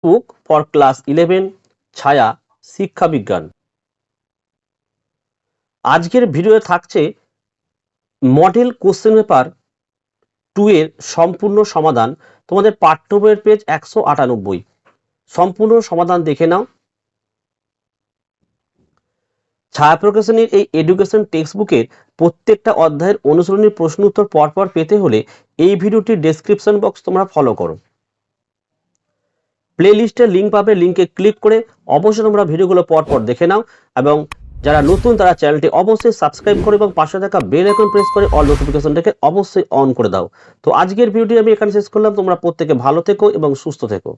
Book for class 11 ছায়া শিক্ষা বিজ্ঞান। আজকের ভিডিওতে থাকছে মডেল কোশ্চেন পেপার 2 এর সম্পূর্ণ সমাধান। তোমাদের পাঠ্য বইয়ের পেজ 198 সম্পূর্ণ সমাধান দেখে নাও। ছায়া প্রকাশনীর এই এডুকেশন টেক্সট বুকের প্রত্যেকটা অধ্যায়ের অনুসরণী প্রশ্ন উত্তর পরপর পেতে হলে এই ভিডিওটির ডেসক্রিপশন বক্স তোমরা ফলো করো। প্লে লিস্টের লিঙ্ক পাবে, লিঙ্কে ক্লিক করে অবশ্যই তোমরা ভিডিওগুলো পরপর দেখে নাও এবং যারা নতুন তারা চ্যানেলটি অবশ্যই সাবস্ক্রাইব করো এবং পাশে থাকা বেল আইকন প্রেস করে অল নোটিফিকেশনটাকে অবশ্যই অন করে দাও। তো আজকের ভিডিওটি আমি এখানে শেষ করলাম। তোমরা প্রত্যেকে ভালো থেকো এবং সুস্থ থেকো।